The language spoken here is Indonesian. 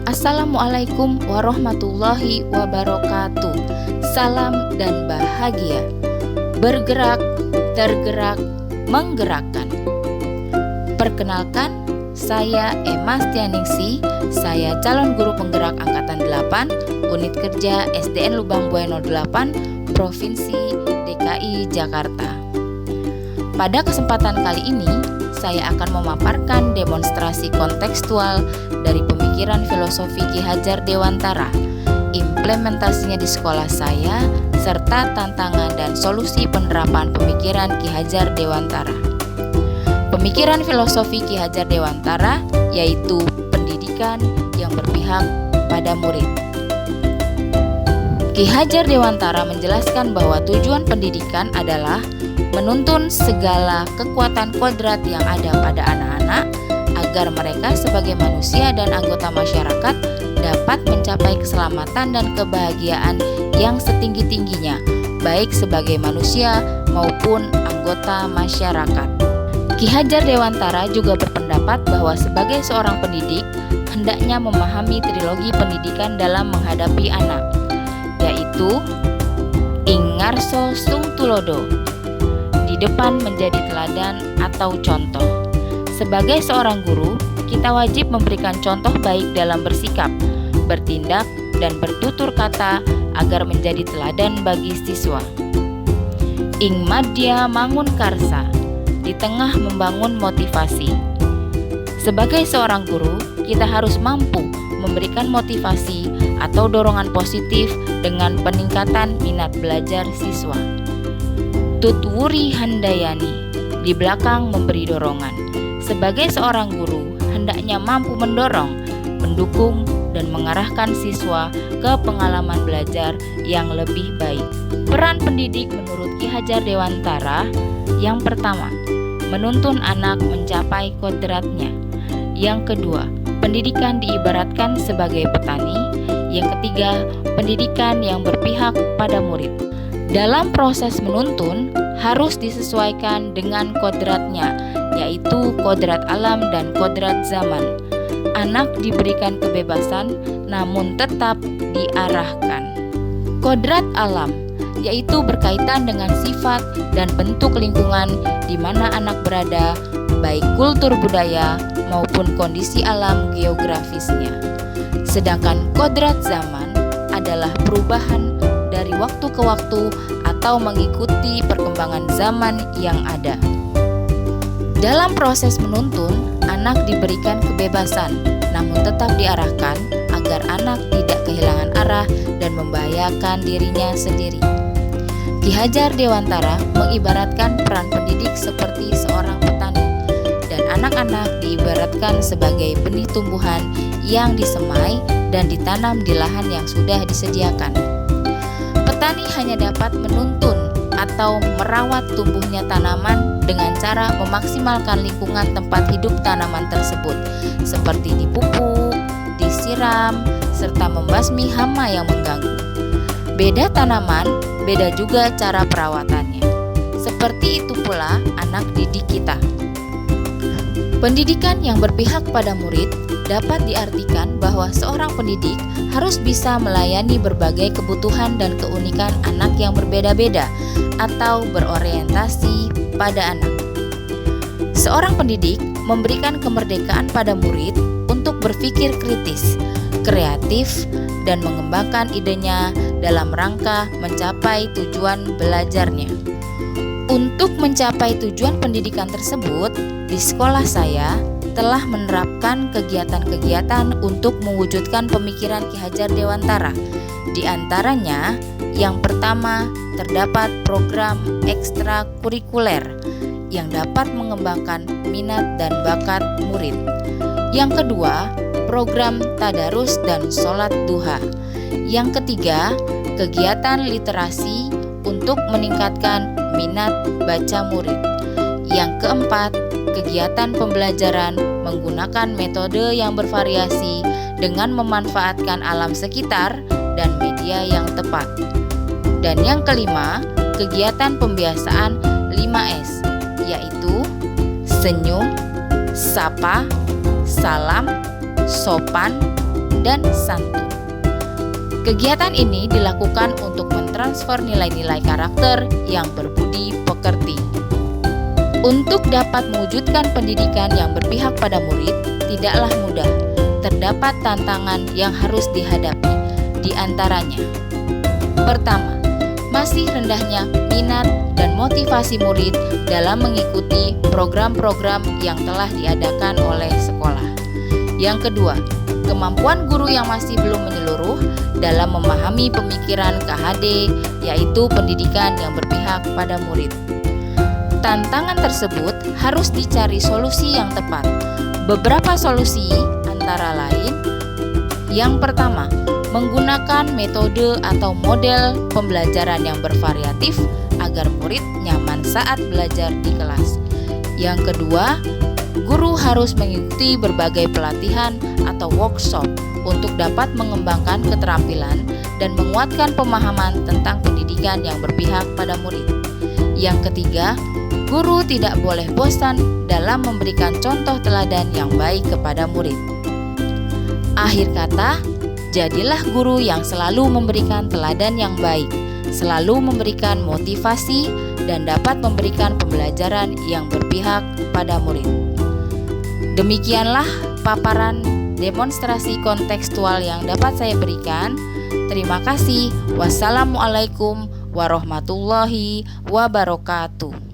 Assalamualaikum warahmatullahi wabarakatuh. Salam dan bahagia. Bergerak, tergerak, menggerakkan. Perkenalkan, saya Emma Stianingsi. Saya calon guru penggerak angkatan 8, unit kerja SDN Lubang Buaya 08, Provinsi DKI Jakarta. Pada kesempatan kali ini, saya akan memaparkan demonstrasi kontekstual dari pemikiran filosofi Ki Hajar Dewantara, implementasinya di sekolah saya, serta tantangan dan solusi penerapan pemikiran Ki Hajar Dewantara. Pemikiran filosofi Ki Hajar Dewantara yaitu pendidikan yang berpihak pada murid. Ki Hajar Dewantara menjelaskan bahwa tujuan pendidikan adalah menuntun segala kekuatan kodrat yang ada pada anak-anak agar mereka sebagai manusia dan anggota masyarakat dapat mencapai keselamatan dan kebahagiaan yang setinggi-tingginya, baik sebagai manusia maupun anggota masyarakat. Ki Hajar Dewantara juga berpendapat bahwa sebagai seorang pendidik hendaknya memahami trilogi pendidikan dalam menghadapi anak, yaitu ing ngarso sung tulodo, di depan menjadi teladan atau contoh. Sebagai seorang guru, kita wajib memberikan contoh baik dalam bersikap, bertindak, dan bertutur kata agar menjadi teladan bagi siswa. Ing madya mangun karsa, di tengah membangun motivasi. Sebagai seorang guru, kita harus mampu memberikan motivasi atau dorongan positif dengan peningkatan minat belajar siswa. Tutwuri handayani, di belakang memberi dorongan. Sebagai seorang guru, hendaknya mampu mendorong, mendukung, dan mengarahkan siswa ke pengalaman belajar yang lebih baik. Peran pendidik menurut Ki Hajar Dewantara, yang pertama, menuntun anak mencapai kodratnya. Yang kedua, pendidikan diibaratkan sebagai petani. Yang ketiga, pendidikan yang berpihak pada murid. Dalam proses menuntun, harus disesuaikan dengan kodratnya, yaitu kodrat alam dan kodrat zaman. Anak diberikan kebebasan, namun tetap diarahkan. Kodrat alam yaitu berkaitan dengan sifat dan bentuk lingkungan di mana anak berada, baik kultur budaya maupun kondisi alam geografisnya. Sedangkan kodrat zaman adalah perubahan dari waktu ke waktu atau mengikuti perkembangan zaman yang ada. Dalam proses menuntun, anak diberikan kebebasan, namun tetap diarahkan agar anak tidak kehilangan arah dan membahayakan dirinya sendiri. Ki Hajar Dewantara mengibaratkan peran pendidik seperti seorang petani, dan anak-anak diibaratkan sebagai benih tumbuhan yang disemai dan ditanam di lahan yang sudah disediakan. Petani hanya dapat menuntun atau merawat tumbuhnya tanaman dengan cara memaksimalkan lingkungan tempat hidup tanaman tersebut, seperti dipupuk, disiram, serta membasmi hama yang mengganggu. Beda tanaman, beda juga cara perawatannya. Seperti itu pula anak didik kita. Pendidikan yang berpihak pada murid dapat diartikan bahwa seorang pendidik harus bisa melayani berbagai kebutuhan dan keunikan anak yang berbeda-beda atau berorientasi pada anak. Seorang pendidik memberikan kemerdekaan pada murid untuk berpikir kritis, kreatif, dan mengembangkan idenya dalam rangka mencapai tujuan belajarnya. Untuk mencapai tujuan pendidikan tersebut, di sekolah saya telah menerapkan kegiatan-kegiatan untuk mewujudkan pemikiran Ki Hajar Dewantara. Di antaranya, yang pertama, terdapat program ekstrakurikuler yang dapat mengembangkan minat dan bakat murid. Yang kedua, program tadarus dan sholat duha. Yang ketiga, kegiatan literasi untuk meningkatkan minat baca murid. Yang keempat, kegiatan pembelajaran menggunakan metode yang bervariasi dengan memanfaatkan alam sekitar dan media yang tepat. Dan yang kelima, kegiatan pembiasaan 5S, yaitu senyum, sapa, salam, sopan, dan santun. Kegiatan ini dilakukan untuk mentransfer nilai-nilai karakter yang berbudi pekerti. Untuk dapat mewujudkan pendidikan yang berpihak pada murid tidaklah mudah. Terdapat tantangan yang harus dihadapi, di antaranya: pertama, masih rendahnya minat dan motivasi murid dalam mengikuti program-program yang telah diadakan oleh sekolah. Yang kedua, kemampuan guru yang masih belum menyeluruh dalam memahami pemikiran KHD, yaitu pendidikan yang berpihak pada murid. Tantangan tersebut harus dicari solusi yang tepat. Beberapa solusi antara lain: yang pertama, menggunakan metode atau model pembelajaran yang bervariatif agar murid nyaman saat belajar di kelas. Yang kedua, guru harus mengikuti berbagai pelatihan atau workshop untuk dapat mengembangkan keterampilan dan menguatkan pemahaman tentang pendidikan yang berpihak pada murid. Yang ketiga, guru tidak boleh bosan dalam memberikan contoh teladan yang baik kepada murid. Akhir kata, jadilah guru yang selalu memberikan teladan yang baik, selalu memberikan motivasi, dan dapat memberikan pembelajaran yang berpihak pada murid. Demikianlah paparan demonstrasi kontekstual yang dapat saya berikan. Terima kasih. Wassalamualaikum warahmatullahi wabarakatuh.